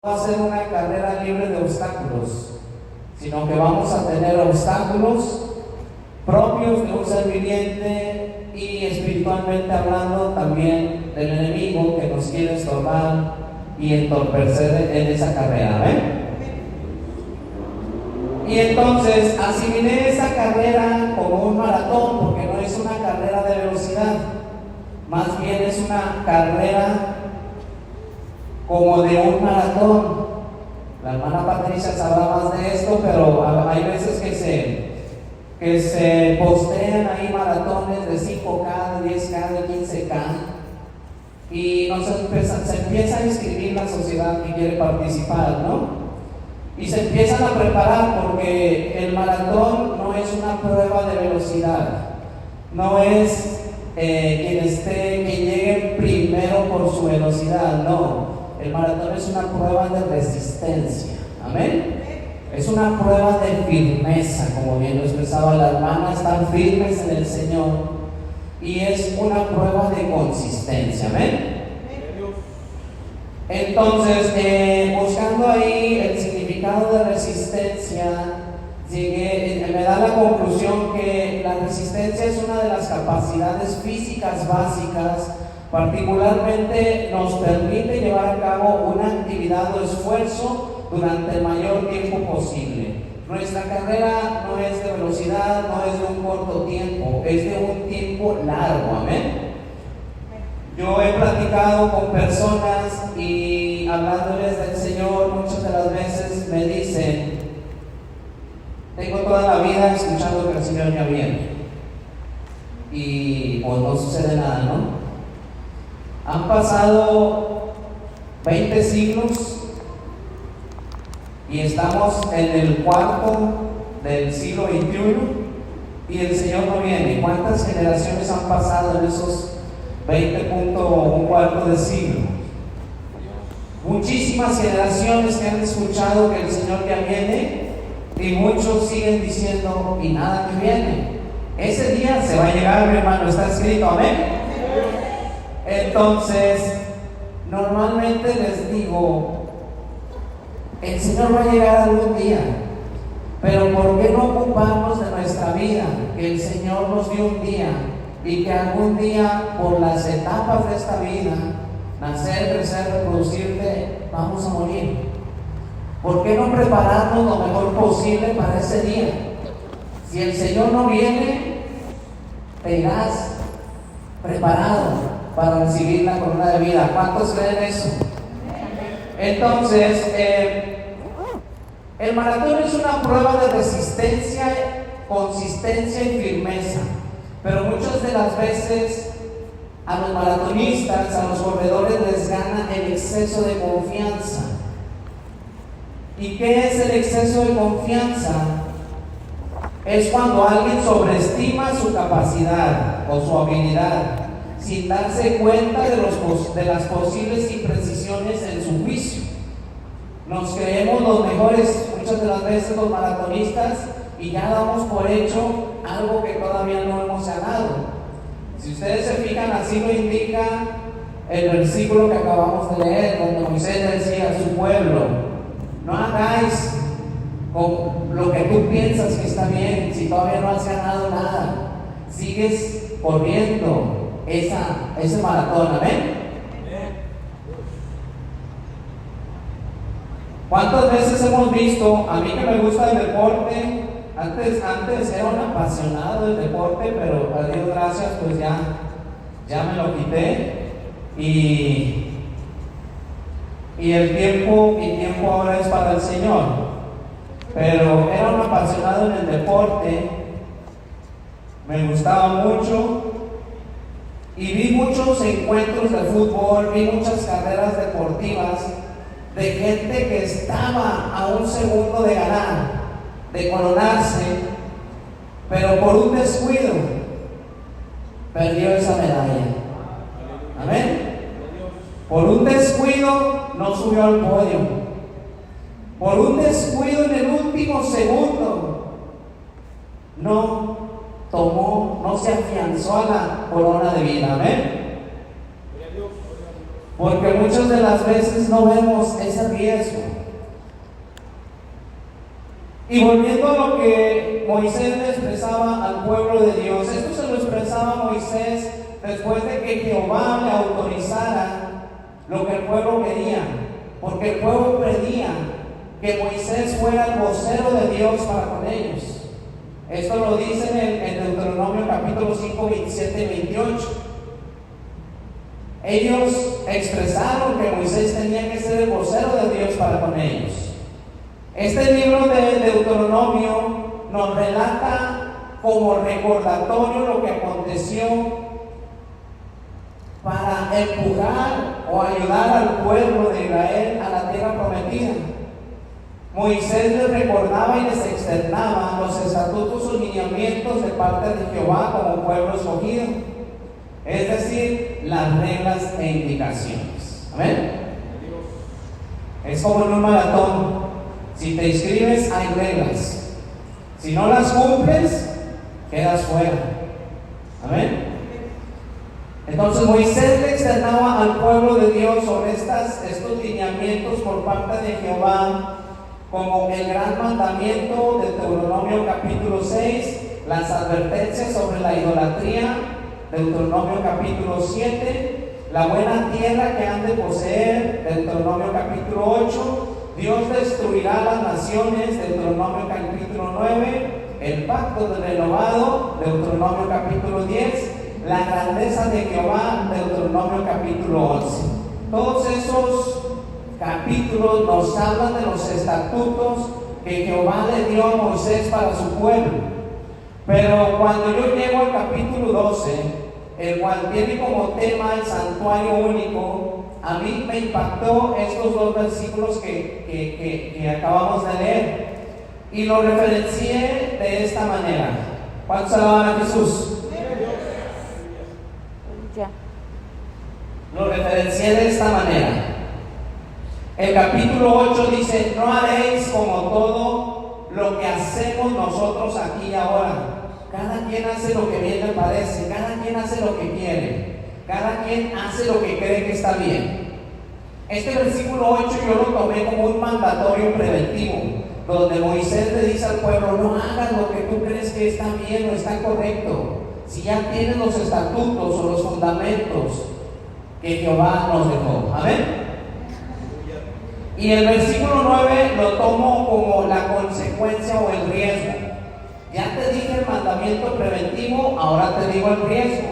va a ser una carrera libre de obstáculos, sino que vamos a tener obstáculos propios de un ser viviente y espiritualmente hablando también del enemigo que nos quiere estorbar y entorpecer en esa carrera. Y entonces asimilé esa carrera como un maratón, porque no es una carrera de velocidad, más bien es una carrera como de un maratón. La hermana Patricia sabrá más de esto, pero hay veces que se postean ahí maratones de 5K, de 10K, de 15K, y se empieza a inscribir la sociedad que quiere participar, ¿no? Y se empiezan a preparar, porque el maratón no es una prueba de velocidad, no es que llegue primero por su velocidad, no. El maratón es una prueba de resistencia, amén. Es una prueba de firmeza, como bien lo expresaba la hermana, estar firmes en el Señor, y es una prueba de consistencia, amén. Entonces, buscando ahí el significado de resistencia, me da la conclusión que la resistencia es una de las capacidades físicas básicas. Particularmente nos permite llevar a cabo una actividad o esfuerzo durante el mayor tiempo posible. Nuestra carrera no es de velocidad, no es de un corto tiempo, es de un tiempo largo, amén. Yo he platicado con personas y hablándoles del Señor, muchas de las veces me dicen: tengo toda la vida escuchando que el Señor ya viene, y pues no sucede nada, ¿no? Han pasado 20 siglos y estamos en el cuarto del siglo XXI y el Señor no viene. ¿Cuántas generaciones han pasado en esos 20.1 de siglo? Muchísimas generaciones que han escuchado que el Señor ya viene, y muchos siguen diciendo: y nada que viene. Ese día se va a llegar, mi hermano, está escrito, amén. Entonces, normalmente les digo: el Señor va a llegar algún día, pero ¿por qué no ocuparnos de nuestra vida? Que el Señor nos dio un día, y que algún día, por las etapas de esta vida, nacer, crecer, reproducirte, vamos a morir. ¿Por qué no prepararnos lo mejor posible para ese día? Si el Señor no viene, te irás preparado para recibir la corona de vida. ¿Cuántos creen eso? Entonces, el maratón es una prueba de resistencia, consistencia y firmeza, pero muchas de las veces a los maratonistas, a los corredores, les gana el exceso de confianza. ¿Y qué es el exceso de confianza? Es cuando alguien sobreestima su capacidad o su habilidad, sin darse cuenta de las posibles imprecisiones en su juicio. Nos creemos los mejores muchas de las veces los maratonistas, y ya damos por hecho algo que todavía no hemos ganado. Si ustedes se fijan, así lo indica el versículo que acabamos de leer, donde Moisés decía a su pueblo: no hagáis con lo que tú piensas que está bien, si todavía no has ganado nada. Sigues corriendo ese maratón, amén. ¿Cuántas veces hemos visto? A mí que me gusta el deporte, antes era un apasionado del deporte, pero a Dios gracias, pues ya me lo quité, y el tiempo, mi tiempo ahora es para el Señor. Pero era un apasionado en el deporte, me gustaba mucho, y vi muchos encuentros de fútbol, vi muchas carreras deportivas de gente que estaba a un segundo de ganar, de coronarse, pero por un descuido perdió esa medalla. Amén. Por un descuido no subió al podio. Por un descuido en el último segundo no se afianzó a la corona de vida. Amén. porque muchas de las veces no vemos ese riesgo. Y volviendo a lo que Moisés le expresaba al pueblo de Dios, esto se lo expresaba Moisés después de que Jehová le autorizara lo que el pueblo quería, porque el pueblo pedía que Moisés fuera el vocero de Dios para con ellos. Esto lo dice en Deuteronomio capítulo 5, 27 y 28. Ellos expresaron que Moisés tenía que ser el vocero de Dios para con ellos. Este libro de Deuteronomio nos relata como recordatorio lo que aconteció para empujar o ayudar al pueblo de Israel a la tierra prometida. Moisés les recordaba y les externaba los estatutos y lineamientos de parte de Jehová como pueblo escogido, es decir, las reglas e indicaciones. Amén. Es como en un maratón. Si te inscribes, hay reglas. Si no las cumples, quedas fuera. Amén. Entonces Moisés le externaba al pueblo de Dios sobre estos lineamientos por parte de Jehová, como el gran mandamiento de Deuteronomio capítulo 6, las advertencias sobre la idolatría, Deuteronomio capítulo 7, la buena tierra que han de poseer, Deuteronomio capítulo 8, Dios destruirá las naciones, Deuteronomio capítulo 9, el pacto renovado, Deuteronomio capítulo 10, la grandeza de Jehová, Deuteronomio capítulo 11. Todos esos capítulos nos hablan de los estatutos que Jehová le dio a Moisés para su pueblo. Pero cuando yo llego al capítulo 12, el cual tiene como tema el santuario único, a mí me impactó estos dos versículos que acabamos de leer, y lo referencié de esta manera. ¿Cuántos alaban a Jesús? Lo referencié de esta manera. El capítulo 8 dice: no haréis como todo lo que hacemos nosotros aquí y ahora. Cada quien hace lo que bien le parece, cada quien hace lo que quiere, cada quien hace lo que cree que está bien. Este versículo 8 yo lo tomé como un mandatorio preventivo, donde Moisés le dice al pueblo: no hagas lo que tú crees que está bien o está correcto, si ya tienes los estatutos o los fundamentos que Jehová nos dejó. Amén. Y el versículo 9 lo tomo como la consecuencia o el riesgo. Ya te dije el mandamiento preventivo, ahora te digo el riesgo.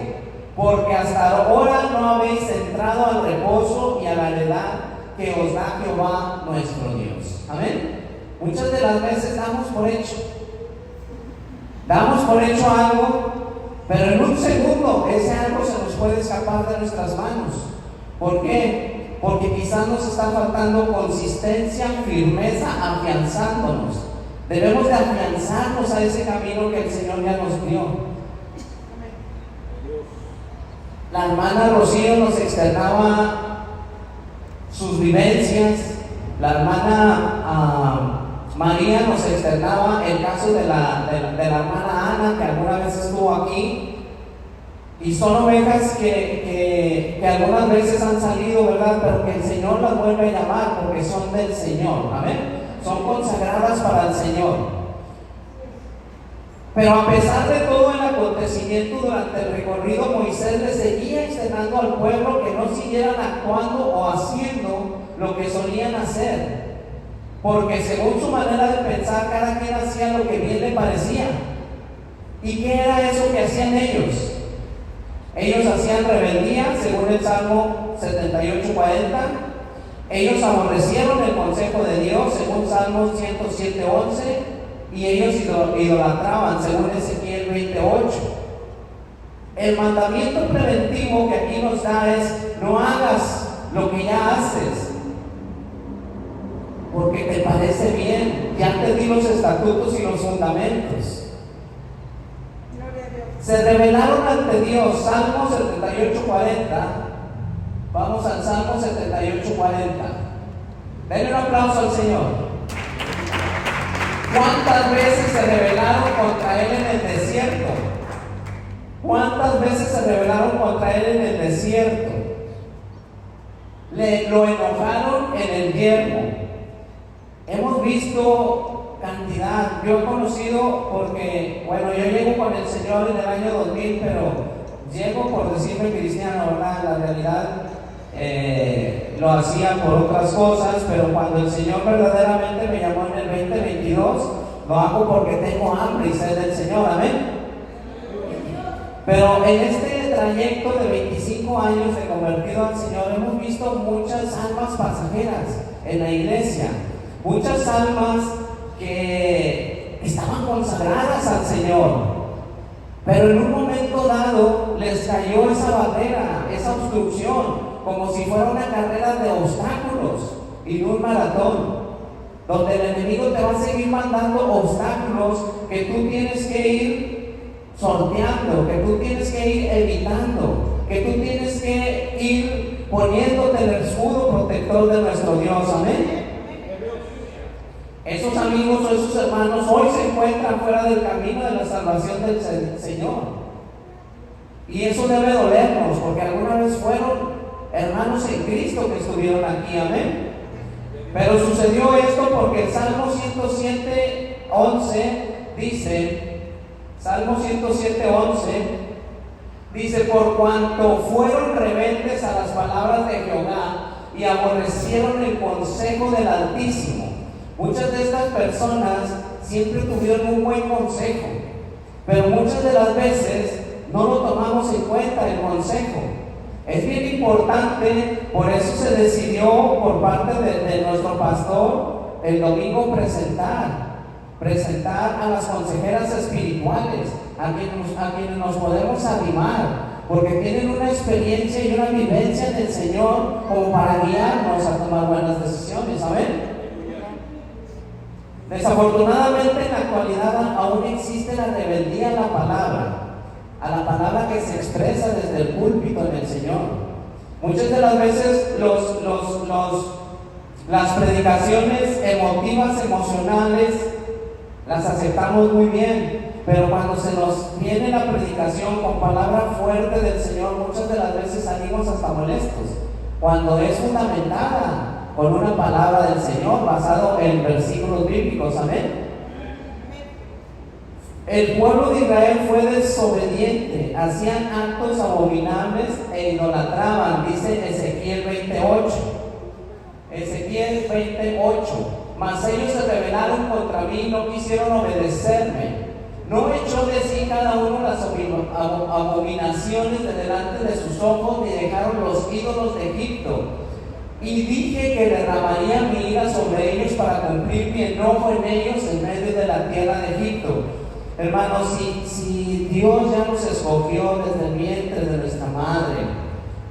Porque hasta ahora no habéis entrado al reposo y a la heredad que os da Jehová nuestro Dios. Amén. Muchas de las veces damos por hecho algo, pero en un segundo ese algo se nos puede escapar de nuestras manos. ¿Por qué? Porque quizás nos está faltando consistencia, firmeza, afianzándonos. Debemos de afianzarnos a ese camino que el Señor ya nos dio. La hermana Rocío nos externaba sus vivencias. La hermana María nos externaba el caso de la hermana Ana, que alguna vez estuvo aquí. Y son ovejas que algunas veces han salido, ¿verdad? Pero que el Señor las vuelve a llamar porque son del Señor. Amén. Son consagradas para el Señor. Pero a pesar de todo el acontecimiento durante el recorrido, Moisés le seguía externando al pueblo que no siguieran actuando o haciendo lo que solían hacer, porque según su manera de pensar, cada quien hacía lo que bien le parecía. ¿Y qué era eso que hacían ellos? Ellos hacían rebeldía, según el Salmo 78:40. Ellos aborrecieron el consejo de Dios, según Salmos 107:11, y ellos idolatraban, según Ezequiel 20:8. El mandamiento preventivo que aquí nos da es: no hagas lo que ya haces, porque te parece bien, ya te di los estatutos y los fundamentos. Se rebelaron ante Dios. Salmo 78:40. Vamos al Salmo 78:40. Denle un aplauso al Señor. ¿Cuántas veces se rebelaron contra Él en el desierto? ¿Cuántas veces se rebelaron contra Él en el desierto? lo enojaron en el yermo. Hemos visto cantidad. Yo he conocido, porque, bueno, yo llego con el Señor en el año 2000, pero llego por decirme cristiano, ¿verdad? La realidad lo hacía por otras cosas, pero cuando el Señor verdaderamente me llamó en el 2022, lo hago porque tengo hambre y sed del Señor, amén. Pero en este trayecto de 25 años de convertido al Señor, hemos visto muchas almas pasajeras en la iglesia, muchas almas que estaban consagradas al Señor, pero en un momento dado les cayó esa barrera, esa obstrucción, como si fuera una carrera de obstáculos y no un maratón, donde el enemigo te va a seguir mandando obstáculos que tú tienes que ir sorteando, que tú tienes que ir evitando, que tú tienes que ir poniéndote el escudo protector de nuestro Dios, amén. Esos amigos o esos hermanos hoy se encuentran fuera del camino de la salvación del Señor, y eso debe dolernos, porque alguna vez fueron hermanos en Cristo que estuvieron aquí, amén. Pero sucedió esto porque el Salmo 107:11 dice, Salmo 107:11 dice: por cuanto fueron rebeldes a las palabras de Jehová y aborrecieron el consejo del Altísimo. Muchas de estas personas siempre tuvieron un buen consejo, pero muchas de las veces no lo tomamos en cuenta el consejo. Es bien importante, por eso se decidió por parte de nuestro pastor el domingo presentar a las consejeras espirituales, a quienes nos podemos animar, porque tienen una experiencia y una vivencia en el Señor como para guiarnos a tomar buenas decisiones, ¿saben? Desafortunadamente en la actualidad aún existe la rebeldía a la palabra que se expresa desde el púlpito en el Señor. Muchas de las veces las predicaciones emotivas, emocionales, las aceptamos muy bien, pero cuando se nos viene la predicación con palabra fuerte del Señor, muchas de las veces salimos hasta molestos, cuando es fundamentada con una palabra del Señor basado en versículos bíblicos, amén. El pueblo de Israel fue desobediente, hacían actos abominables e idolatraban, dice Ezequiel 28. Ezequiel 28. Mas ellos se rebelaron contra mí, no quisieron obedecerme. No echó de sí cada uno las abominaciones de delante de sus ojos, ni dejaron los ídolos de Egipto. Y dije que derramaría mi ira sobre ellos para cumplir mi enojo en ellos en medio de la tierra de Egipto. Hermanos, si Dios ya nos escogió desde el vientre de nuestra madre,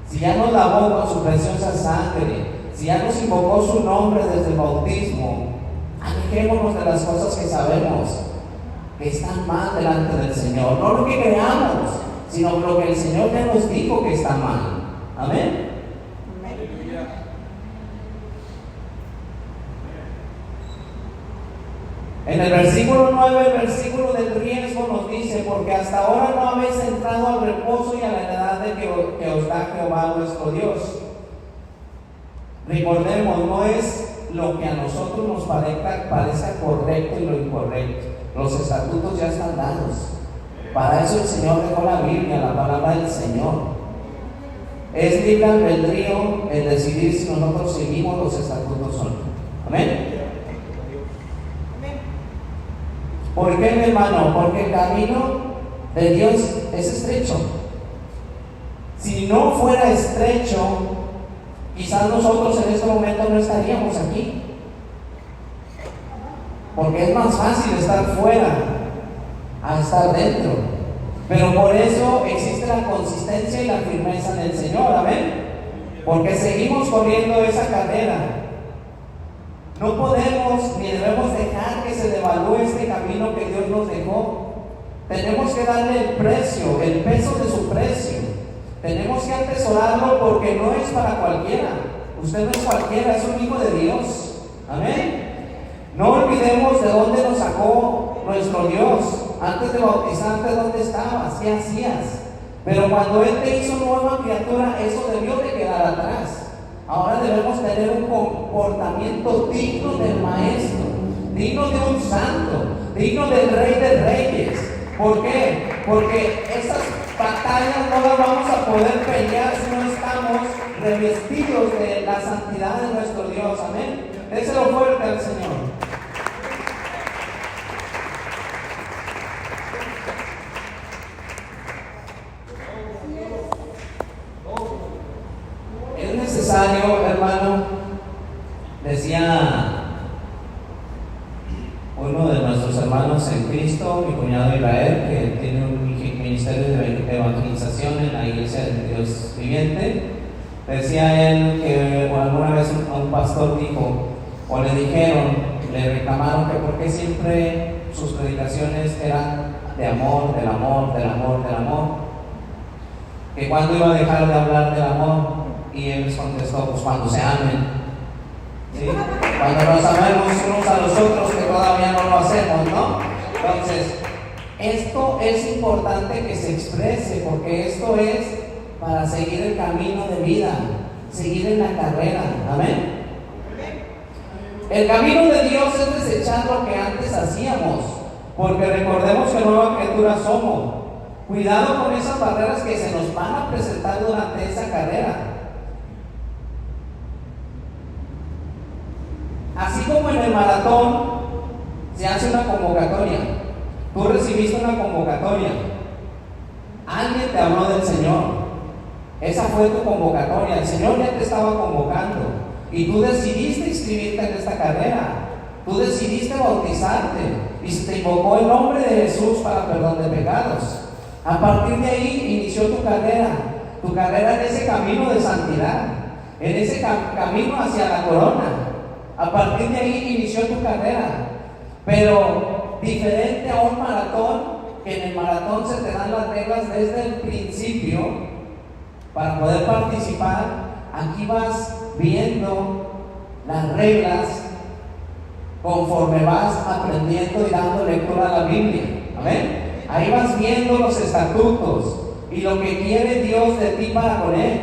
si ya nos lavó con su preciosa sangre, si ya nos invocó su nombre desde el bautismo, alejémonos de las cosas que sabemos que están mal delante del Señor. No lo que creamos, sino lo que el Señor ya nos dijo que está mal. Amén. En el versículo 9, el versículo del riesgo nos dice: porque hasta ahora no habéis entrado al reposo y a la heredad de que os da Jehová vuestro Dios. Recordemos, no es lo que a nosotros nos parezca correcto y lo incorrecto. Los estatutos ya están dados. Para eso el Señor dejó la Biblia, la palabra del Señor. Es libre albedrío el decidir si nosotros seguimos los estatutos o no. Amén. ¿Por qué, mi hermano? Porque el camino de Dios es estrecho. Si no fuera estrecho, quizás nosotros en este momento no estaríamos aquí. Porque es más fácil estar fuera a estar dentro. Pero por eso existe la consistencia y la firmeza en el Señor. Amén. Porque seguimos corriendo esa carrera. No podemos ni debemos dejar que se devalúe este camino que Dios nos dejó. Tenemos que darle el precio, el peso de su precio. Tenemos que atesorarlo porque no es para cualquiera. Usted no es cualquiera, es un hijo de Dios. Amén. No olvidemos de dónde nos sacó nuestro Dios. Antes de bautizarte, ¿dónde estabas? ¿Qué hacías? Pero cuando Él te hizo nueva criatura, eso debió de quedar atrás. Ahora debemos tener un comportamiento digno del Maestro, digno de un santo, digno del Rey de Reyes. ¿Por qué? Porque esas batallas no las vamos a poder pelear si no estamos revestidos de la santidad de nuestro Dios. Amén. Déselo fuerte al Señor. Es necesario, hermano, decía uno de nuestros hermanos en Cristo, mi cuñado Israel, que tiene un ministerio de evangelización en la Iglesia de Dios Viviente, decía él que alguna vez un pastor dijo, o le dijeron, le reclamaron que por qué siempre sus predicaciones eran de amor, del amor, del amor, del amor, que cuando iba a dejar de hablar del amor. Y él les contestó, pues cuando se amen, ¿sí? Cuando nos amemos unos a los otros, que todavía no lo hacemos, ¿no? Entonces, esto es importante que se exprese, porque esto es para seguir el camino de vida, seguir en la carrera. Amén. El camino de Dios es desechar lo que antes hacíamos, porque recordemos que nueva criatura somos. Cuidado con esas barreras que se nos van a presentar durante esa carrera. Así como en el maratón se hace una convocatoria, tú recibiste una convocatoria, alguien te habló del Señor, esa fue tu convocatoria, el Señor ya te estaba convocando y tú decidiste inscribirte en esta carrera, tú decidiste bautizarte y se te invocó el nombre de Jesús para perdón de pecados. A partir de ahí inició tu carrera en ese camino de santidad, en ese camino hacia la corona. A partir de ahí inició tu carrera, pero diferente a un maratón, que en el maratón se te dan las reglas desde el principio para poder participar. Aquí vas viendo las reglas conforme vas aprendiendo y dando lectura a la Biblia. Amén. Ahí vas viendo los estatutos y lo que quiere Dios de ti para con Él,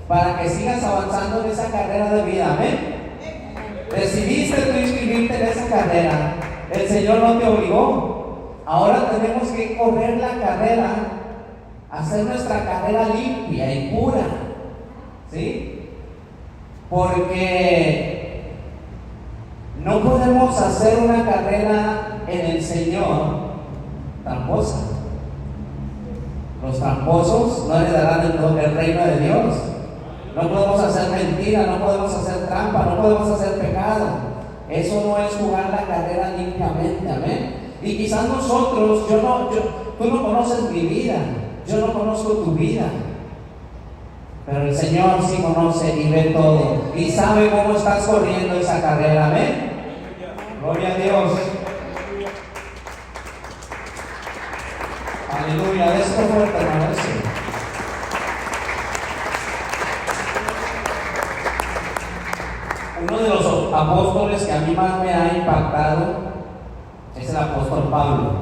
para que sigas avanzando en esa carrera de vida. Amén. Decidiste tú inscribirte en esa carrera, el Señor no te obligó. Ahora tenemos que correr la carrera, hacer nuestra carrera limpia y pura, ¿sí? Porque no podemos hacer una carrera en el Señor tramposa. Los tramposos no heredarán el reino de Dios. No podemos hacer mentira, no podemos hacer trampa, no podemos hacer pecado. Eso no es jugar la carrera limpiamente, amén. Y quizás nosotros, tú no conoces mi vida, yo no conozco tu vida, pero el Señor sí conoce y ve todo y sabe cómo estás corriendo esa carrera, amén. Gloria a Dios. Aleluya, de esto fuerte, hermano. Uno de los apóstoles que a mí más me ha impactado es el apóstol Pablo.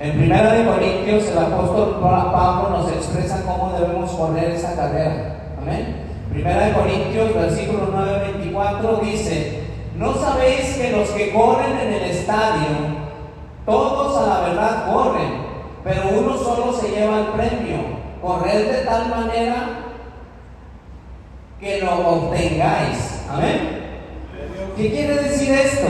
En 1 Corintios, el apóstol Pablo nos expresa cómo debemos correr esa carrera. Amén. 1 Corintios, versículo 9-24 dice: ¿no sabéis que los que corren en el estadio, todos a la verdad corren, pero uno solo se lleva el premio? Corred de tal manera que lo obtengáis. Amén. ¿Qué quiere decir esto?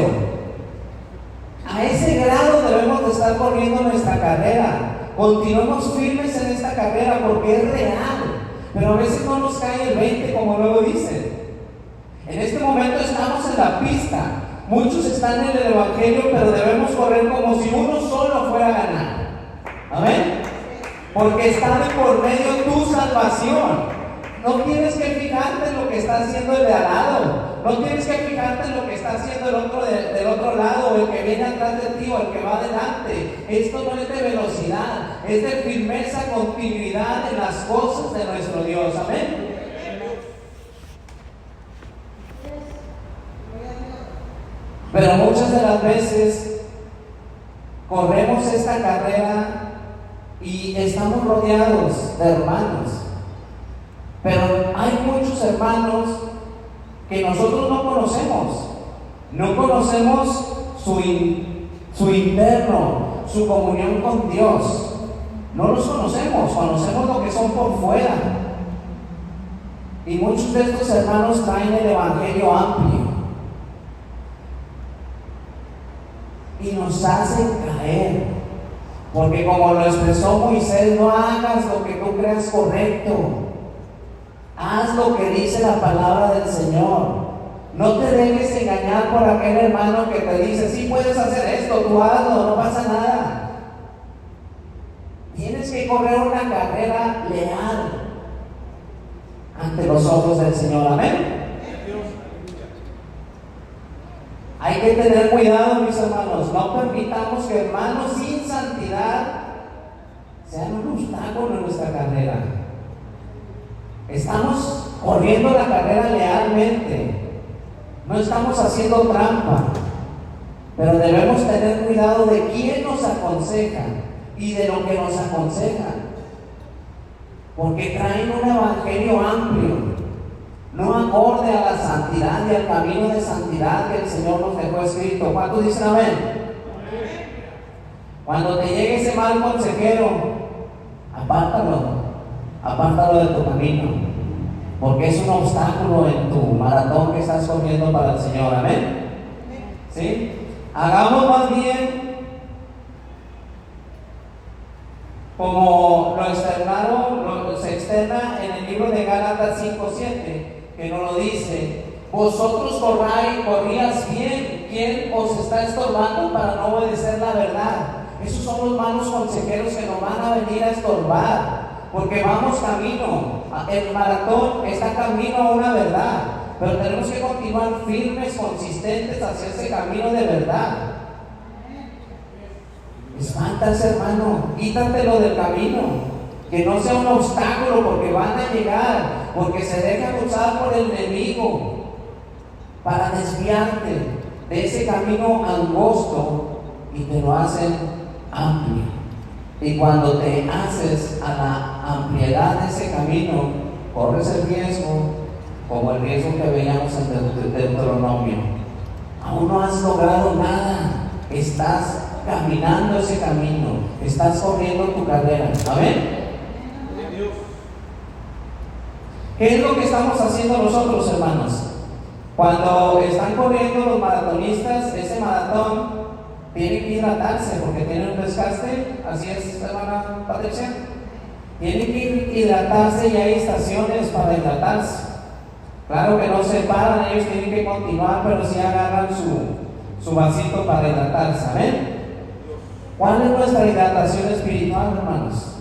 A ese grado debemos de estar corriendo nuestra carrera. Continuemos firmes en esta carrera porque es real, pero a veces no nos cae el 20, como luego dicen. En este momento estamos en la pista, muchos están en el evangelio, pero debemos correr como si uno solo fuera a ganar. Amén. Porque está de por medio tu salvación. No tienes que fijarte en lo que está haciendo el de al lado. No tienes que fijarte en lo que está haciendo el otro del otro lado, o el que viene atrás de ti, o el que va adelante. Esto no es de velocidad, es de firmeza, continuidad en las cosas de nuestro Dios. Amén. Pero muchas de las veces corremos esta carrera y estamos rodeados de hermanos Pero hay muchos hermanos que nosotros no conocemos. No conocemos su interno, su comunión con Dios. No los conocemos, conocemos lo que son por fuera. Y muchos de estos hermanos traen el evangelio amplio y nos hacen caer, porque como lo expresó Moisés, no hagas lo que tú creas correcto, haz lo que dice la palabra del Señor. No te dejes engañar por aquel hermano que te dice, sí puedes hacer esto, tú hazlo, no pasa nada. Tienes que correr una carrera leal ante los ojos del Señor. Amén. Hay que tener cuidado, mis hermanos. No permitamos que hermanos sin santidad sean un obstáculo en nuestra carrera. Estamos corriendo la carrera lealmente. No estamos haciendo trampa. Pero debemos tener cuidado de quién nos aconseja y de lo que nos aconseja. Porque traen un evangelio amplio, no acorde a la santidad y al camino de santidad que el Señor nos dejó escrito. ¿Cuántos dicen amén? Cuando te llegue ese mal consejero, apártalo de tu camino, porque es un obstáculo en tu maratón que estás corriendo para el Señor. Amén. ¿Sí? Hagamos más bien como se externa en el libro de Gálatas 5:7, que nos lo dice: vosotros corrías bien, ¿quién os está estorbando para no obedecer la verdad? Esos son los malos consejeros que nos van a venir a estorbar, porque vamos camino, el maratón está camino a una verdad, pero tenemos que continuar firmes, consistentes hacia ese camino de verdad. Espántase, hermano, quítatelo del camino, que no sea un obstáculo, porque van a llegar, porque se dejan usar por el enemigo para desviarte de ese camino angosto y te lo hacen amplio. Y cuando te haces a la ampliedad de ese camino, corres el riesgo, como el riesgo que veíamos en Deuteronomio. Aún no has logrado nada, estás caminando ese camino, estás corriendo tu carrera. Amén. ¿Qué es lo que estamos haciendo nosotros, hermanos? Cuando están corriendo los maratonistas, ese maratón tiene que hidratarse porque tiene un desgaste. Así es, hermana Patricia. Tiene que hidratarse y hay estaciones para hidratarse. Claro que no se paran, ellos tienen que continuar, pero sí agarran su vasito para hidratarse. Amén. ¿Cuál es nuestra hidratación espiritual, hermanos?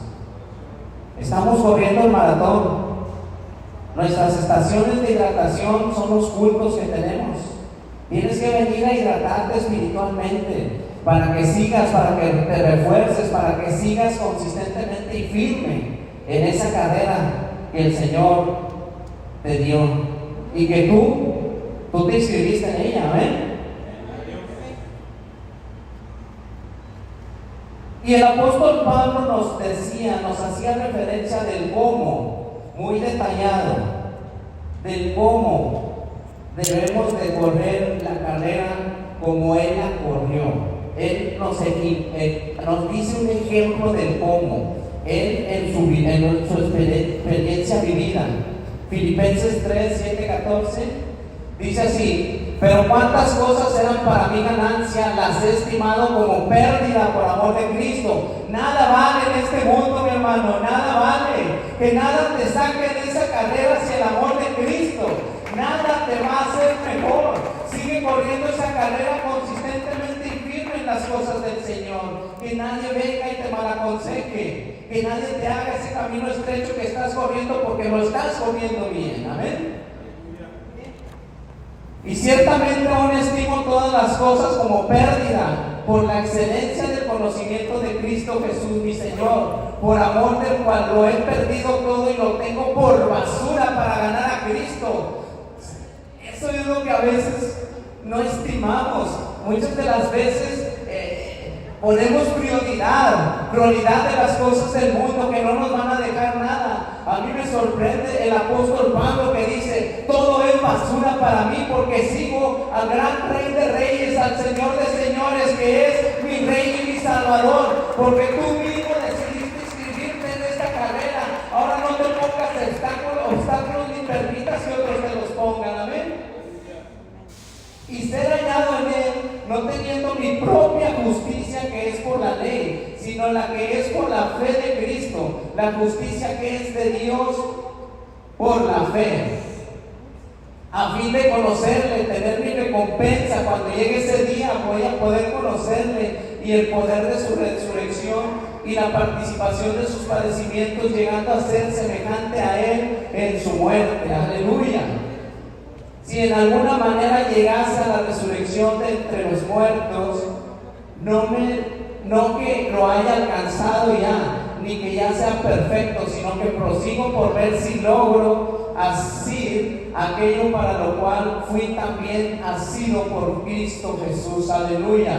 Estamos corriendo el maratón. Nuestras estaciones de hidratación son los cultos que tenemos. Tienes que venir a hidratarte espiritualmente para que sigas, para que te refuerces, para que sigas consistentemente y firme en esa carrera que el Señor te dio y que tú te inscribiste en ella. ¿Amén? Y el apóstol Pablo nos hacía referencia del cómo, muy detallado, del cómo debemos de correr la carrera como Él la corrió. Él nos dice un ejemplo del cómo, Él en su experiencia vivida. Filipenses 3:7-14 dice así: pero cuántas cosas eran para mi ganancia, las he estimado como pérdida por amor de Cristo. Nada vale en este mundo, mi hermano, nada vale. Que nada te saque de esa carrera hacia el amor de Cristo. Nada te va a hacer mejor. Sigue corriendo esa carrera consistentemente y firme en las cosas del Señor. Que nadie venga y te malaconseje. Que nadie te haga ese camino estrecho que estás corriendo, porque lo estás corriendo bien. Amén. Y ciertamente aún estimo todas las cosas como pérdida por la excelencia del conocimiento de Cristo Jesús mi Señor, por amor del cual lo he perdido todo y lo tengo por basura para ganar a Cristo. Eso es lo que a veces no estimamos. Muchas de las veces ponemos prioridad de las cosas del mundo que no nos van a dejar nada. A mí me sorprende el apóstol Pablo que dice: todo es basura para mí porque sigo al gran Rey de Reyes, al Señor de Señores, que es mi Rey y mi Salvador. Porque tú mismo decidiste inscribirte en esta carrera. Ahora no te pongas obstáculos ni permitas que otros te los pongan. Amén. Y ser hallado en Él, no teniendo mi propia justicia que es por la ley, sino la que es por la fe de Cristo, la justicia que es de Dios por la fe, a fin de conocerle, tener mi recompensa. Cuando llegue ese día voy a poder conocerle y el poder de su resurrección y la participación de sus padecimientos, llegando a ser semejante a Él en su muerte. Aleluya. Si en alguna manera llegase a la resurrección de entre los muertos, no que lo haya alcanzado ya, ni que ya sea perfecto, sino que prosigo por ver si logro asir aquello para lo cual fui también asido por Cristo Jesús. Aleluya.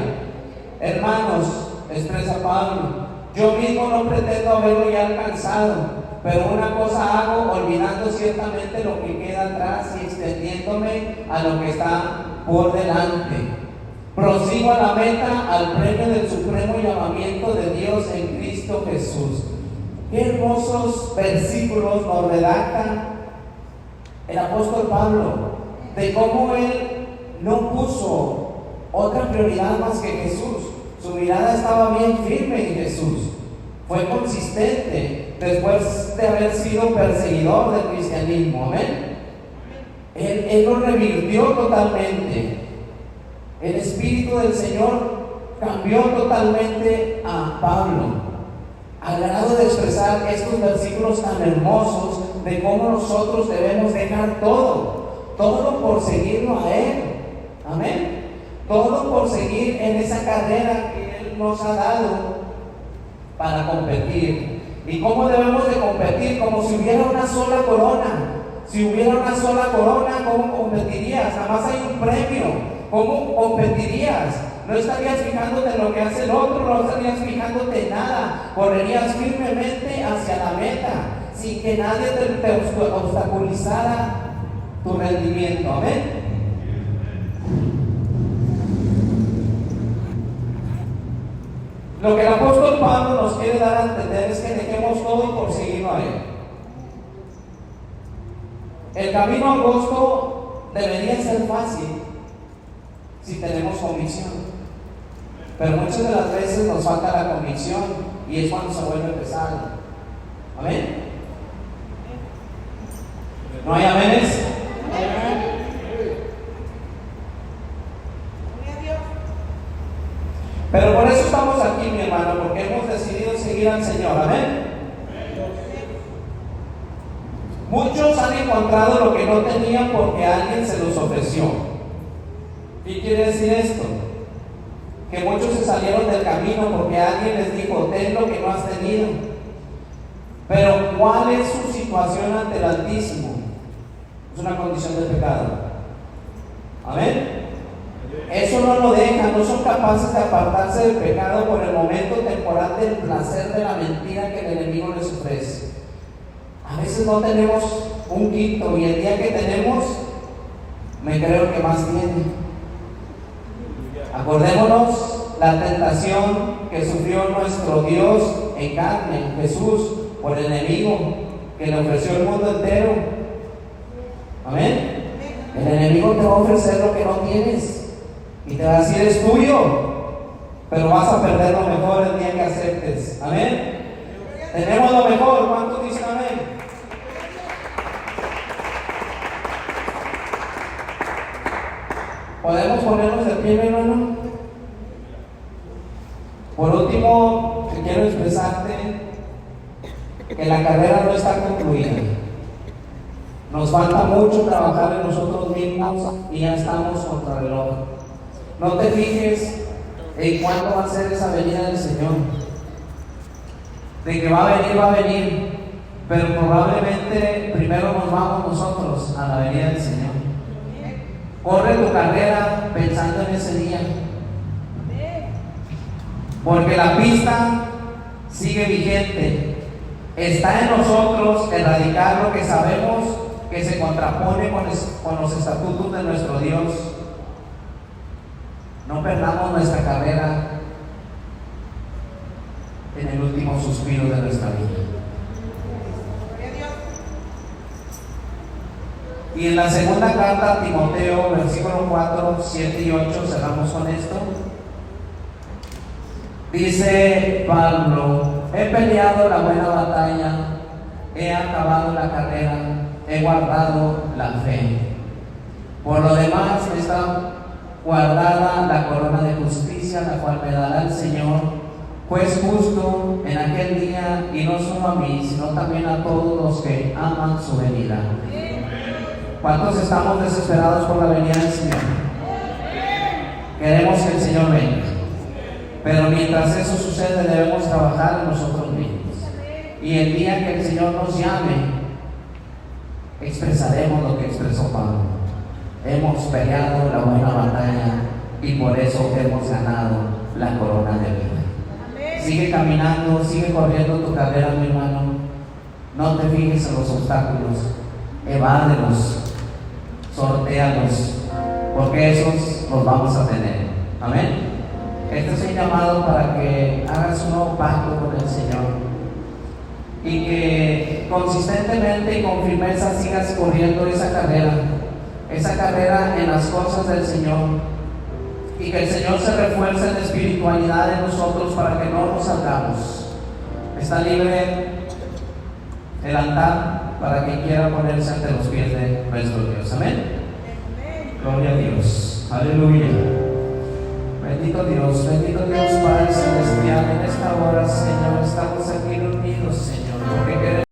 Hermanos, expresa Pablo, yo mismo no pretendo haberlo ya alcanzado, pero una cosa hago, olvidando ciertamente lo que queda atrás y extendiéndome a lo que está por delante. Prosigo a la meta, al premio del supremo llamamiento de Dios en Cristo Jesús. Qué hermosos versículos nos redacta el apóstol Pablo, de cómo él no puso otra prioridad más que Jesús. Su mirada estaba bien firme en Jesús. Fue consistente después de haber sido perseguidor del cristianismo. Amén. Él lo revirtió totalmente. El Espíritu del Señor cambió totalmente a Pablo, al grado de expresar estos versículos tan hermosos de cómo nosotros debemos dejar todo por seguirlo a Él. Amén. Todo por seguir en esa carrera que Él nos ha dado para competir. ¿Y cómo debemos de competir? Como si hubiera una sola corona. Si hubiera una sola corona, ¿cómo competirías? Nada más hay un premio. ¿Cómo competirías? No estarías fijándote en lo que hace el otro, no estarías fijándote en nada. Correrías firmemente hacia la meta, sin que nadie te obstaculizara tu rendimiento. Amén. Lo que el apóstol Pablo nos quiere dar a entender es que dejemos todo por seguirlo a Él. El camino angosto debería ser fácil si tenemos convicción, pero muchas de las veces nos falta la convicción y es cuando se vuelve pesado. ¿Amén? ¿No hay aménes? Pero por eso estamos aquí, mi hermano, porque hemos decidido seguir al Señor. Amén. Muchos han encontrado lo que no tenían porque alguien se los ofreció. ¿Qué quiere decir esto? Que muchos se salieron del camino porque alguien les dijo: ten lo que no has tenido. Pero ¿cuál es su situación ante el Altísimo? Es una condición de pecado. Amén. Eso no lo dejan, no son capaces de apartarse del pecado por el momento temporal del placer de la mentira que el enemigo les ofrece. A veces no tenemos un quinto y el día que tenemos, me creo que más viene. Acordémonos la tentación que sufrió nuestro Dios en carne, Jesús, por el enemigo que le ofreció el mundo entero. Amén. El enemigo te va a ofrecer lo que no tienes y te va a decir: es tuyo, pero vas a perder lo mejor el día que aceptes. Amén. Tenemos lo mejor. ¿Cuántos dicen amén? ¿Podemos ponernos de pie, mi hermano? Por último, te quiero expresarte que la carrera no está concluida. Nos falta mucho trabajar en nosotros mismos y ya estamos contra el reloj. No te fijes en cuándo va a ser esa venida del Señor. De que va a venir, pero probablemente primero nos vamos nosotros a la venida del Señor. Corre tu carrera pensando en ese día, porque la pista sigue vigente. Está en nosotros erradicar lo que sabemos que se contrapone con los estatutos de nuestro Dios. No perdamos nuestra carrera en el último suspiro de nuestra vida. Y en la segunda carta a Timoteo, versículo 4, 7 y 8, cerramos con esto. Dice Pablo: he peleado la buena batalla, he acabado la carrera, he guardado la fe. Por lo demás está guardada la corona de justicia, la cual me dará el Señor, juez justo, en aquel día, y no solo a mí, sino también a todos los que aman su venida. ¿Cuántos estamos desesperados por la venida del Señor? Queremos que el Señor venga. Pero mientras eso sucede, debemos trabajar en nosotros mismos. Y el día que el Señor nos llame, expresaremos lo que expresó Pablo. Hemos peleado la buena batalla y por eso hemos ganado la corona de vida. Sigue caminando, sigue corriendo tu carrera, mi hermano. No te fijes en los obstáculos, evádelos, sortéalos, porque esos los vamos a tener. Amén. Este es un llamado para que hagas un nuevo pacto con el Señor y que consistentemente y con firmeza sigas corriendo esa carrera en las cosas del Señor, y que el Señor se refuerce en la espiritualidad de nosotros para que no nos salgamos. Está libre el altar para quien quiera ponerse ante los pies de nuestro Dios. Amén. Gloria a Dios. Aleluya. Bendito Dios, Padre Celestial, en esta hora, Señor, estamos aquí reunidos, Señor, porque queremos